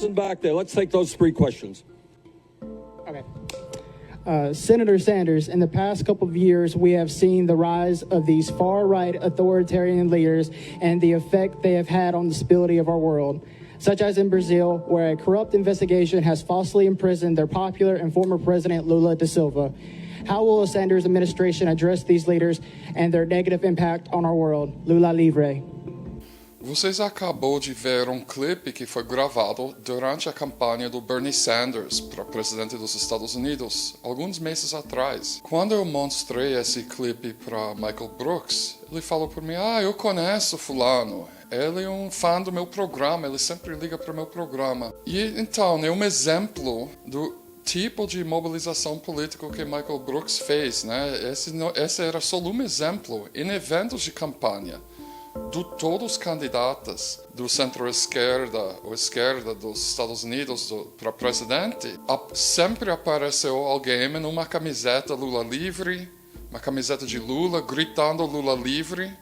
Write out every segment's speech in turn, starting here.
Back there, let's take those 3 questions. Okay. Senator Sanders, in the past couple of years, we have seen the rise of these far-right authoritarian leaders and the effect they have had on the stability of our world, such as in Brazil, where a corrupt investigation has falsely imprisoned their popular and former president Lula da Silva. How will the Sanders administration address these leaders and their negative impact on our world? Lula livre. Vocês acabou de ver um clipe que foi gravado durante a campanha do Bernie Sanders para presidente dos Estados Unidos, alguns meses atrás. Quando eu mostrei esse clipe para Michael Brooks, ele falou por mim, eu conheço fulano, ele é um fã do meu programa, ele sempre liga para o meu programa. E então, é um exemplo do tipo de mobilização política que Michael Brooks fez, né? Esse era só um exemplo em eventos de campanha. De todos os candidatos do centro-esquerda ou esquerda dos Estados Unidos para presidente, sempre apareceu alguém em uma camiseta Lula livre, uma camiseta de Lula, gritando Lula livre.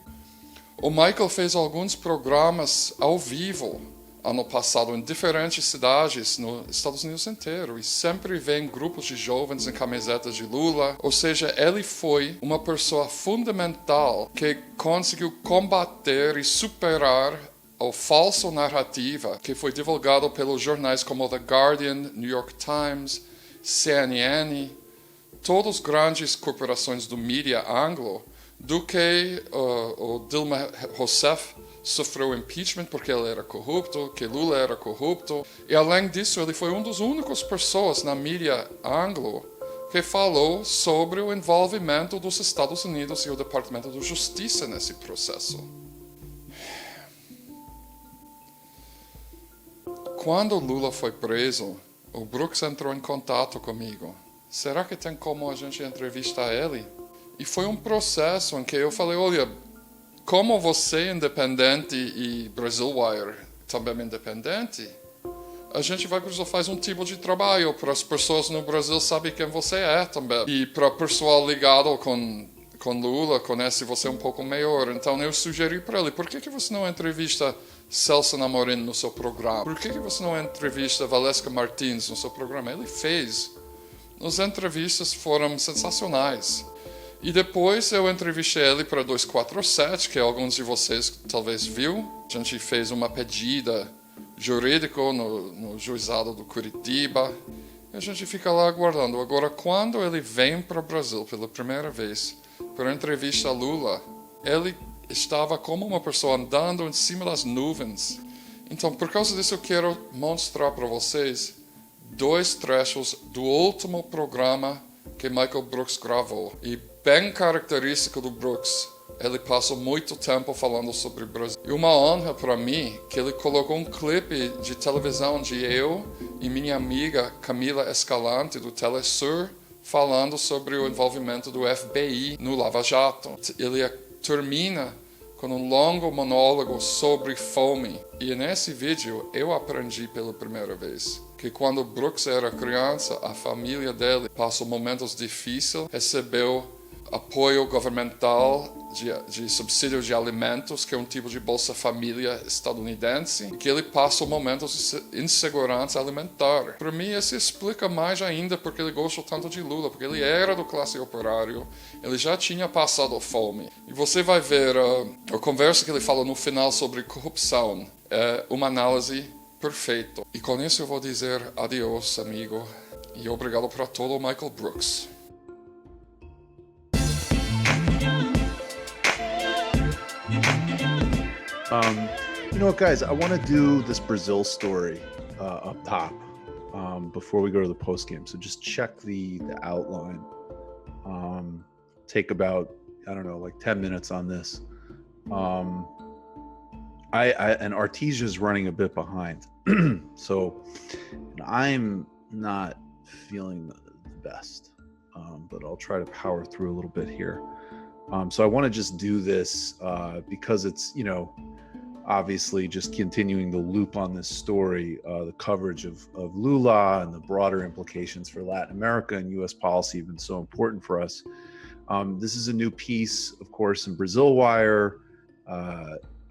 O Michael fez alguns programas ao vivo ano passado em diferentes cidades nos Estados Unidos inteiro e sempre vem grupos de jovens em camisetas de Lula. Ou seja, ele foi uma pessoa fundamental que conseguiu combater e superar a falsa narrativa que foi divulgada pelos jornais como The Guardian, New York Times, CNN, todas as grandes corporações do mídia anglo, do que o Dilma Rousseff sofreu impeachment porque ele era corrupto, que Lula era corrupto. E além disso, ele foi uma das únicas pessoas na mídia anglo que falou sobre o envolvimento dos Estados Unidos e o Departamento de Justiça nesse processo. Quando Lula foi preso, o Brooks entrou em contato comigo. Será que tem como a gente entrevistar ele? E foi um processo em que eu falei, olha, como você é independente e Brazil Wire também é independente, a gente vai fazer um tipo de trabalho para as pessoas no Brasil saberem quem você é também. E para o pessoal ligado com Lula, conhece você um pouco melhor. Então eu sugeri para ele, por que você não entrevista Celso Amorim no seu programa? Por que você não entrevista Valesca Martins no seu programa? Ele fez. As entrevistas foram sensacionais. E depois eu entrevistei ele para 247, que alguns de vocês talvez viu. A gente fez uma pedida jurídica no juizado do Curitiba. E a gente fica lá aguardando. Agora, quando ele vem para o Brasil pela primeira vez para a entrevista a Lula, ele estava como uma pessoa andando em cima das nuvens. Então, por causa disso, eu quero mostrar para vocês 2 trechos do último programa que Michael Brooks gravou. E bem característico do Brooks, ele passou muito tempo falando sobre o Brasil. E uma honra para mim que ele colocou um clipe de televisão de eu e minha amiga Camila Escalante, do Telesur, falando sobre o envolvimento do FBI no Lava Jato. Ele termina com um longo monólogo sobre fome. E nesse vídeo eu aprendi pela primeira vez que quando Brooks era criança, a família dele passou momentos difíceis, recebeu apoio governamental de subsídio de alimentos, que é um tipo de Bolsa Família estadunidense, e que ele passou momentos de insegurança alimentar. Para mim, isso explica mais ainda porque ele gostou tanto de Lula, porque ele era do classe operário, ele já tinha passado fome. E você vai ver a conversa que ele falou no final sobre corrupção, é uma análise perfeita. E com isso eu vou dizer adeus, amigo, e obrigado para todo o Michael Brooks. You know what, guys? I want to do this Brazil story up top before we go to the post game. So just check the outline. Take about, I don't know, like 10 minutes on this. And Artesia's running a bit behind, so I'm not feeling the best, but I'll try to power through a little bit here. So I want to just do this because it's, you know, obviously just continuing the loop on this story, the coverage of Lula and the broader implications for Latin America and U.S. policy have been so important for us. This is a new piece, of course, in Brazil Wire.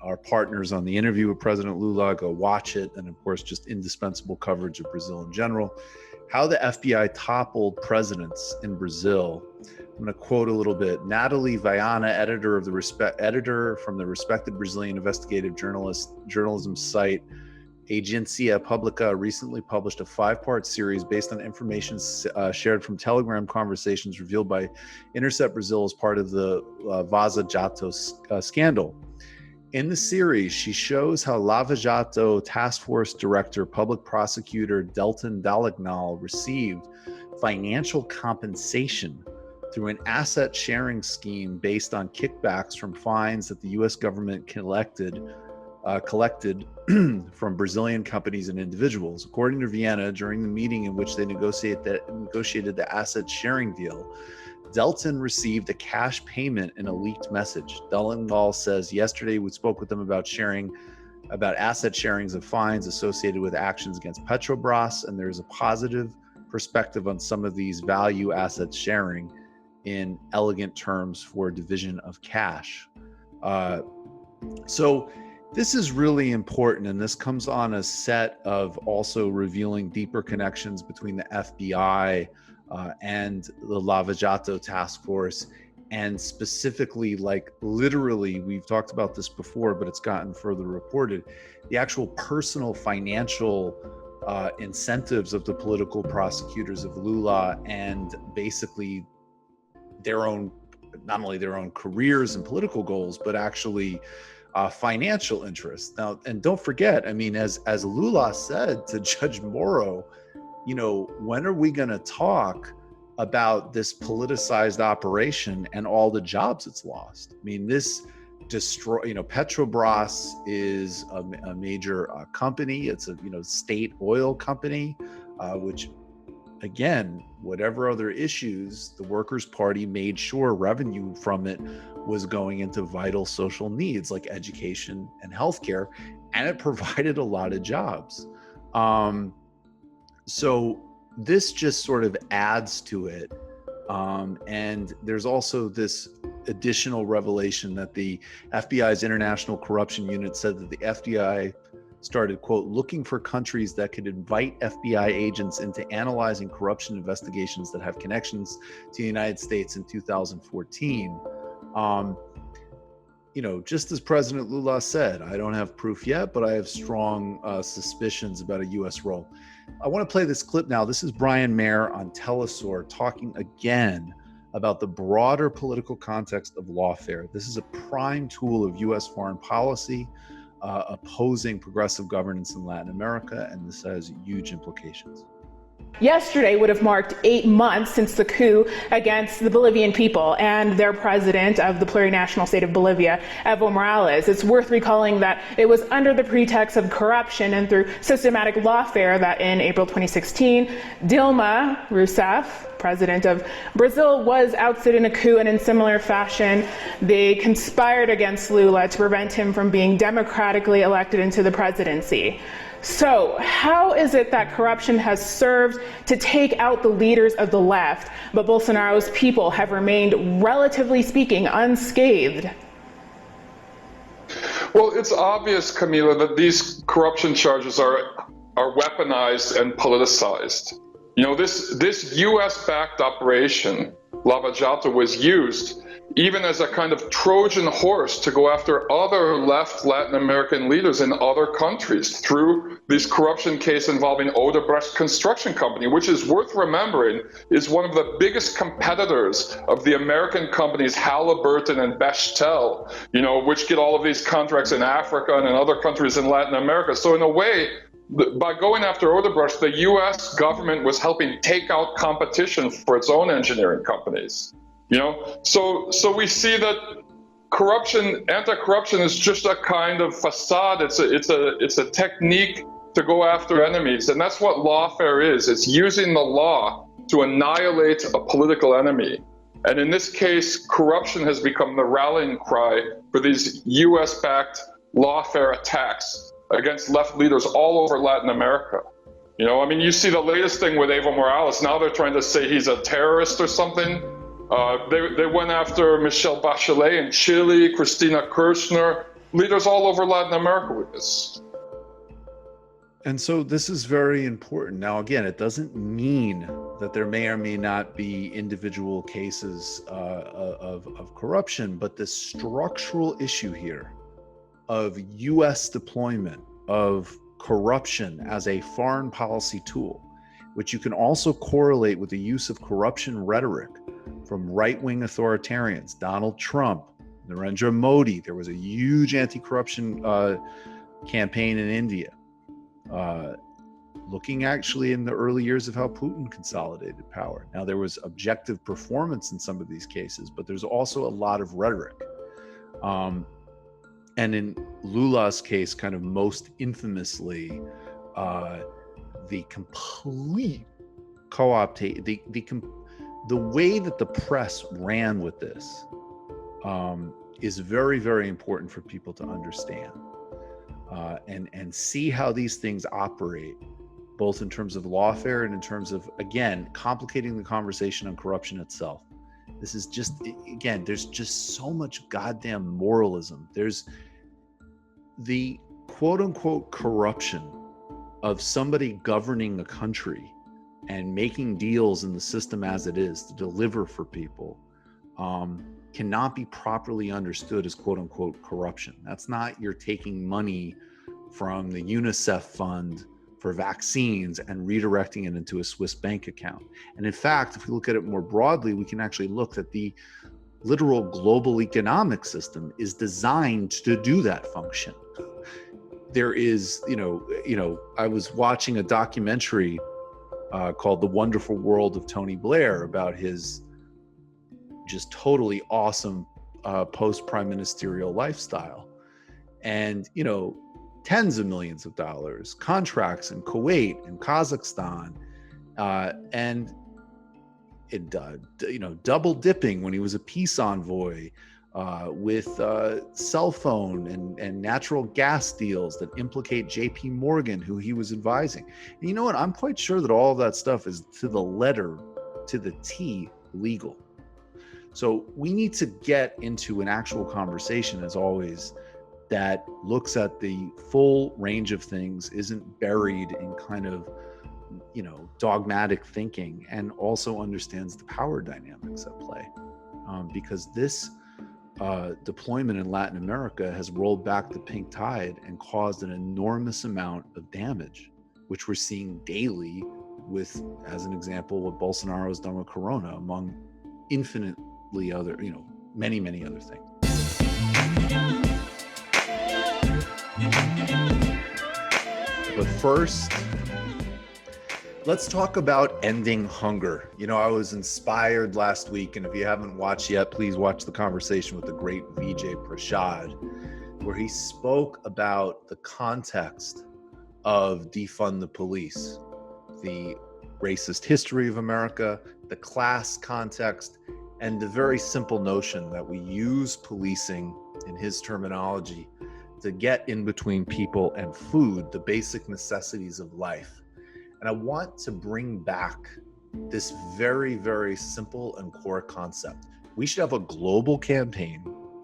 our partners on the interview with President Lula. Go watch it. And of course, just indispensable coverage of Brazil in general. How the FBI toppled presidents in Brazil. I'm going to quote a little bit. Natalie Viana, editor from the respected Brazilian investigative journalism site Agência Pública, recently published a 5-part series based on information shared from Telegram conversations revealed by Intercept Brazil as part of the Vaza Jato scandal. In the series, she shows how Lava Jato Task Force Director, Public Prosecutor Deltan Dallagnol received financial compensation through an asset sharing scheme based on kickbacks from fines that the U.S. government collected from Brazilian companies and individuals. According to Viana, during the meeting in which they negotiated the asset sharing deal, Deltan received a cash payment in a leaked message. Dallagnol says, yesterday we spoke with them about asset sharings of fines associated with actions against Petrobras, and there's a positive perspective on some of these value asset sharing in elegant terms for division of cash. So this is really important, and this comes on a set of also revealing deeper connections between the FBI and the Lava Jato task force, and specifically, like literally, we've talked about this before, but it's gotten further reported, the actual personal financial incentives of the political prosecutors of Lula, and basically their own, not only their own careers and political goals, but actually financial interests. Now, and don't forget, I mean, as Lula said to Judge Moro, you know, when are we going to talk about this politicized operation and all the jobs it's lost? I mean, this Petrobras is a major company. It's a, state oil company, which, again, whatever other issues, the Workers' Party made sure revenue from it was going into vital social needs like education and healthcare, and it provided a lot of jobs. So this just sort of adds to it. And there's also this additional revelation that the FBI's International Corruption Unit said that the FBI started, quote, looking for countries that could invite FBI agents into analyzing corruption investigations that have connections to the United States in 2014. Just as President Lula said, I don't have proof yet, but I have strong suspicions about a U.S. role. I want to play this clip now. This is Brian Mayer on Telesur talking again about the broader political context of lawfare. This is a prime tool of U.S. foreign policy, opposing progressive governance in Latin America, and this has huge implications. Yesterday would have marked 8 months since the coup against the Bolivian people and their president of the plurinational state of Bolivia, Evo Morales. It's worth recalling that it was under the pretext of corruption and through systematic lawfare that in April 2016, Dilma Rousseff, president of Brazil, was ousted in a coup, and in similar fashion, they conspired against Lula to prevent him from being democratically elected into the presidency. So how is it that corruption has served to take out the leaders of the left, but Bolsonaro's people have remained, relatively speaking, unscathed? Well, it's obvious, Camila, that these corruption charges are weaponized and politicized. This U.S.-backed operation, Lava Jato, was used even as a kind of Trojan horse to go after other left Latin American leaders in other countries through this corruption case involving Odebrecht Construction Company, which is worth remembering is one of the biggest competitors of the American companies Halliburton and Bechtel, which get all of these contracts in Africa and in other countries in Latin America. So in a way, by going after Odebrecht, the U.S. government was helping take out competition for its own engineering companies. So we see that anti-corruption is just a kind of facade. It's a technique to go after enemies, and that's what lawfare is. It's using the law to annihilate a political enemy. And in this case, corruption has become the rallying cry for these U.S.-backed lawfare attacks against left leaders all over Latin America. You see the latest thing with Evo Morales. Now they're trying to say he's a terrorist or something. They went after Michelle Bachelet in Chile, Cristina Kirchner leaders all over Latin America with this. And so this is very important. Now, again, it doesn't mean that there may or may not be individual cases of corruption, but the structural issue here of U.S. deployment of corruption as a foreign policy tool, which you can also correlate with the use of corruption rhetoric from right-wing authoritarians, Donald Trump, Narendra Modi. There was a huge anti-corruption campaign in India. Looking actually in the early years of how Putin consolidated power. Now, there was objective performance in some of these cases, but there's also a lot of rhetoric. And in Lula's case, kind of most infamously, the complete co-optation, the way that the press ran with this is very, very important for people to understand. And see how these things operate, both in terms of lawfare and in terms of, again, complicating the conversation on corruption itself. This is just, again, there's just so much goddamn moralism. There's the quote unquote corruption of somebody governing a country and making deals in the system as it is to deliver for people cannot be properly understood as quote unquote corruption. That's not you're taking money from the UNICEF fund for vaccines and redirecting it into a Swiss bank account. And in fact, if we look at it more broadly, we can actually look at the literal global economic system is designed to do that function. There is, I was watching a documentary called The Wonderful World of Tony Blair about his just totally awesome post-prime ministerial lifestyle. And, tens of millions of dollars, contracts in Kuwait and Kazakhstan, and double dipping when he was a peace envoy with cell phone and natural gas deals that implicate JP Morgan, who he was advising. And you know what? I'm quite sure that all of that stuff is to the letter, to the T, legal. So we need to get into an actual conversation, as always, that looks at the full range of things, isn't buried in kind of, dogmatic thinking, and also understands the power dynamics at play. Because this deployment in Latin America has rolled back the pink tide and caused an enormous amount of damage, which we're seeing daily with, as an example, what Bolsonaro has done with Corona, among infinitely other, many, many other things. But first, let's talk about ending hunger. I was inspired last week, and if you haven't watched yet, please watch the conversation with the great Vijay Prashad, where he spoke about the context of defund the police, the racist history of America, the class context, and the very simple notion that we use policing, in his terminology, to get in between people and food, the basic necessities of life. And I want to bring back this very, very simple and core concept. We should have a global campaign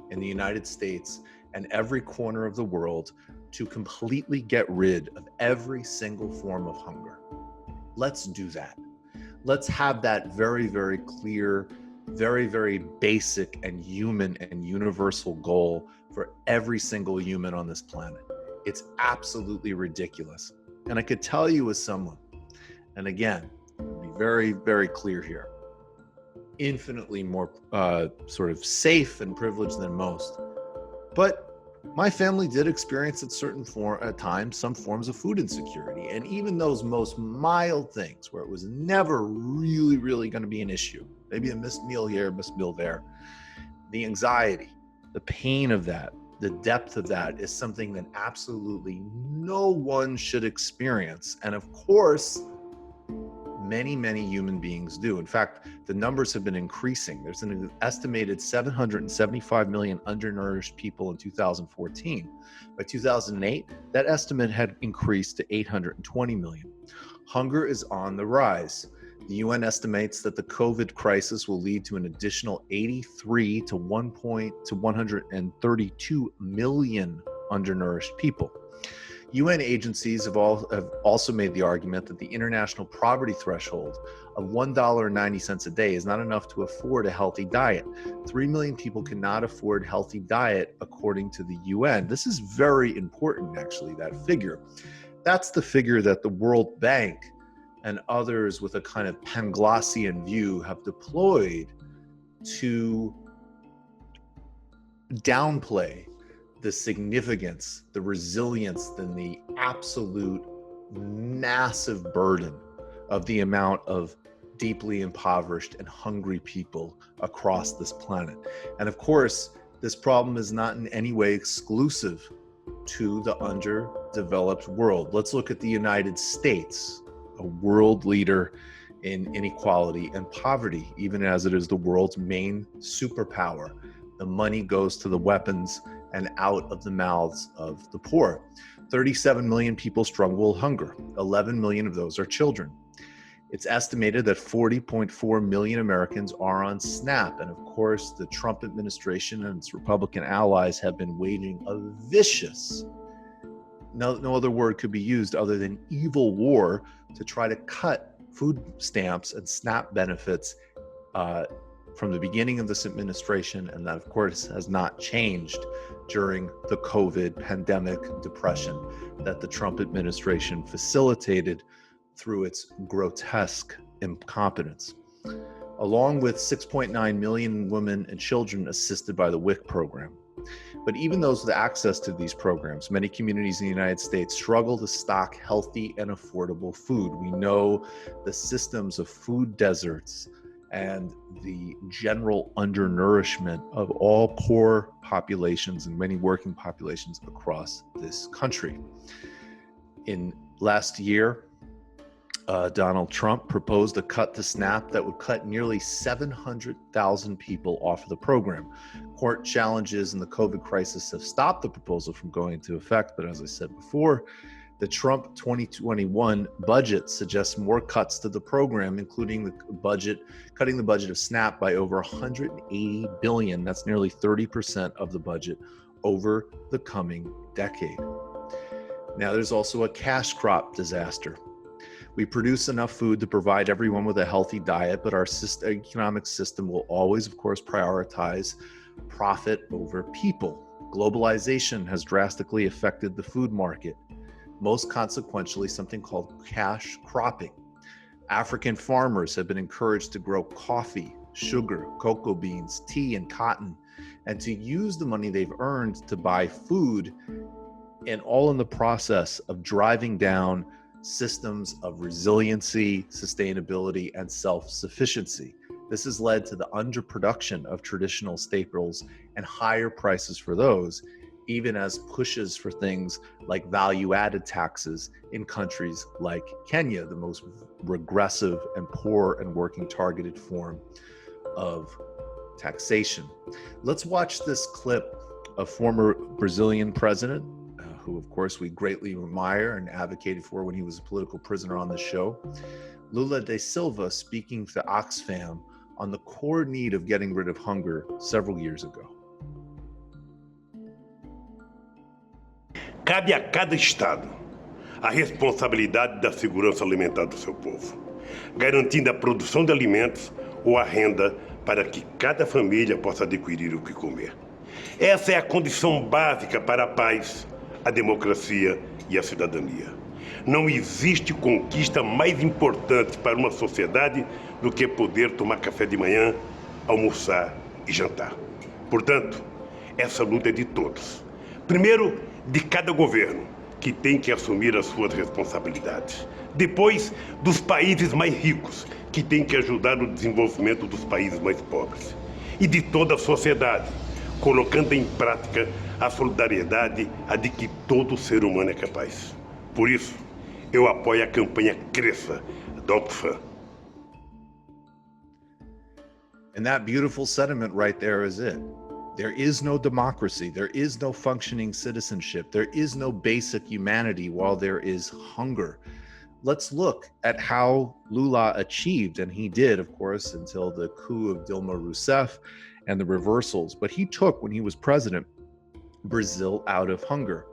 in the United States and every corner of the world to completely get rid of every single form of hunger. Let's do that. Let's have that very, very clear, very, very basic and human and universal goal for every single human on this planet. It's absolutely ridiculous. And I could tell you as someone, and again, be very, very clear here, infinitely more sort of safe and privileged than most. But my family did experience at times some forms of food insecurity. And even those most mild things where it was never really, really going to be an issue, maybe a missed meal here, missed meal there, the anxiety, the pain of that, the depth of that is something that absolutely no one should experience. And of course, many, many human beings do. In fact, the numbers have been increasing. There's an estimated 775 million undernourished people in 2014. By 2008, that estimate had increased to 820 million. Hunger is on the rise. The UN estimates that the COVID crisis will lead to an additional 83 to 132 million undernourished people. UN agencies have also made the argument that the international poverty threshold of $1.90 a day is not enough to afford a healthy diet. 3 million people cannot afford healthy diet according to the UN. This is very important, actually, that figure. That's the figure that the World Bank and others with a kind of Panglossian view have deployed to downplay the significance, the resilience, and the absolute massive burden of the amount of deeply impoverished and hungry people across this planet. And of course, this problem is not in any way exclusive to the underdeveloped world. Let's look at the United States, a world leader in inequality and poverty, even as it is the world's main superpower. The money goes to the weapons and out of the mouths of the poor. 37 million people struggle with hunger. 11 million of those are children. It's estimated that 40.4 million Americans are on SNAP. And of course, the Trump administration and its Republican allies have been waging a vicious, no other word could be used other than evil war to try to cut food stamps and SNAP benefits from the beginning of this administration. And that, of course, has not changed during the COVID pandemic depression that the Trump administration facilitated through its grotesque incompetence. Along with 6.9 million women and children assisted by the WIC program. But even those with access to these programs, many communities in the United States struggle to stock healthy and affordable food. We know the systems of food deserts and the general undernourishment of all poor populations and many working populations across this country. In last year, Donald Trump proposed a cut to SNAP that would cut nearly 700,000 people off of the program. Court challenges in the COVID crisis have stopped the proposal from going into effect, but as I said before, the Trump 2021 budget suggests more cuts to the program, including cutting the budget of SNAP by over $180 billion. That's nearly 30% of the budget over the coming decade. Now, there's also a cash crop disaster. We produce enough food to provide everyone with a healthy diet, but our economic system will always, of course, prioritize profit over people. Globalization has drastically affected the food market. Most consequentially, something called cash cropping. African farmers have been encouraged to grow coffee, sugar, cocoa beans, tea, and cotton, and to use the money they've earned to buy food, and all in the process of driving down systems of resiliency, sustainability, and self-sufficiency. This has led to the underproduction of traditional staples and higher prices for those, even as pushes for things like value-added taxes in countries like Kenya, the most regressive and poor and working targeted form of taxation. Let's watch this clip of former Brazilian president, who of course we greatly admire and advocated for when he was a political prisoner on the show, Lula da Silva, speaking to Oxfam on the core need of getting rid of hunger several years ago. Cabe a cada estado a responsabilidade da segurança alimentar do seu povo, garantindo a produção de alimentos ou a renda para que cada família possa adquirir o que comer. Essa é a condição básica para a paz, a democracia e a cidadania. Não existe conquista mais importante para uma sociedade do que poder tomar café de manhã, almoçar e jantar. Portanto, essa luta é de todos. Primeiro, de cada governo, que tem que assumir as suas responsabilidades. Depois, dos países mais ricos, que tem que ajudar no desenvolvimento dos países mais pobres. E de toda a sociedade, colocando em prática a solidariedade a de que todo ser humano é capaz. Por isso, eu apoio a campanha Cresça, da Oxfam. And that beautiful sentiment right there is it. There is no democracy. There is no functioning citizenship. There is no basic humanity while there is hunger. let's look at how Lula achieved, and he did, of course, until the coup of Dilma Rousseff and the reversals. But he took, when he was president, Brazil out of hunger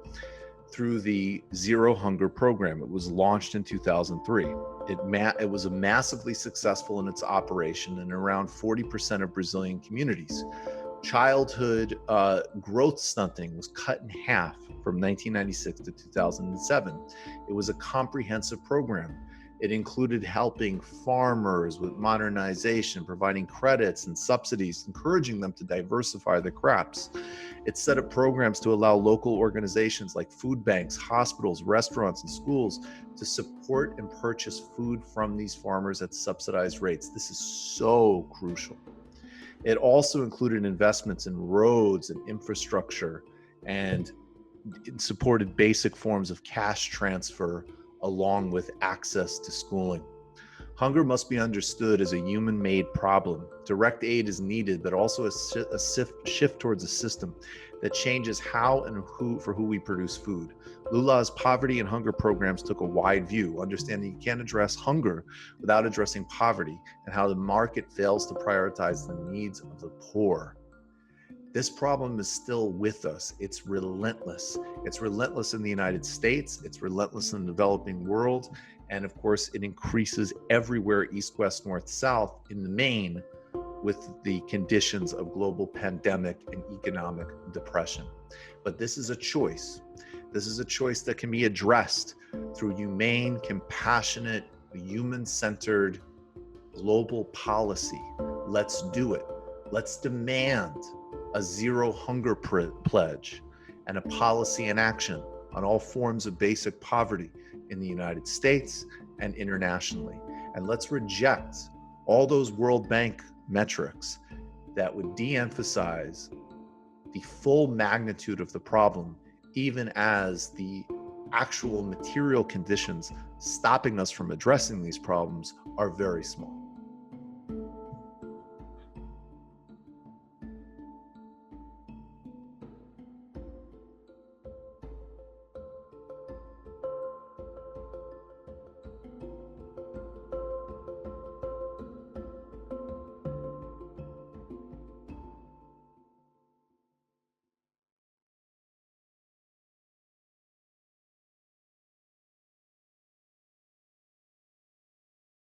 through the Zero Hunger program. It was launched in 2003. It was massively successful in its operation in around 40% of Brazilian communities. Childhood growth stunting was cut in half from 1996 to 2007. It was a comprehensive program. It included helping farmers with modernization, providing credits and subsidies, encouraging them to diversify their crops. It set up programs to allow local organizations like food banks, hospitals, restaurants, and schools to support and purchase food from these farmers at subsidized rates. This is so crucial. It also included investments in roads and infrastructure, and it supported basic forms of cash transfer along with access to schooling. Hunger must be understood as a human-made problem. Direct aid is needed, but also a shift towards a system that changes how and for who we produce food. Lula's poverty and hunger programs took a wide view, understanding you can't address hunger without addressing poverty and how the market fails to prioritize the needs of the poor. This problem is still with us. It's relentless. It's relentless in the United States. It's relentless in the developing world. And of course, it increases everywhere, east, west, north, south, in the main, with the conditions of global pandemic and economic depression. But this is a choice. This is a choice that can be addressed through humane, compassionate, human-centered global policy. Let's do it. Let's demand a zero hunger pledge and a policy in action on all forms of basic poverty in the United States and internationally. And let's reject all those World Bank metrics that would de-emphasize the full magnitude of the problem, even as the actual material conditions stopping us from addressing these problems are very small.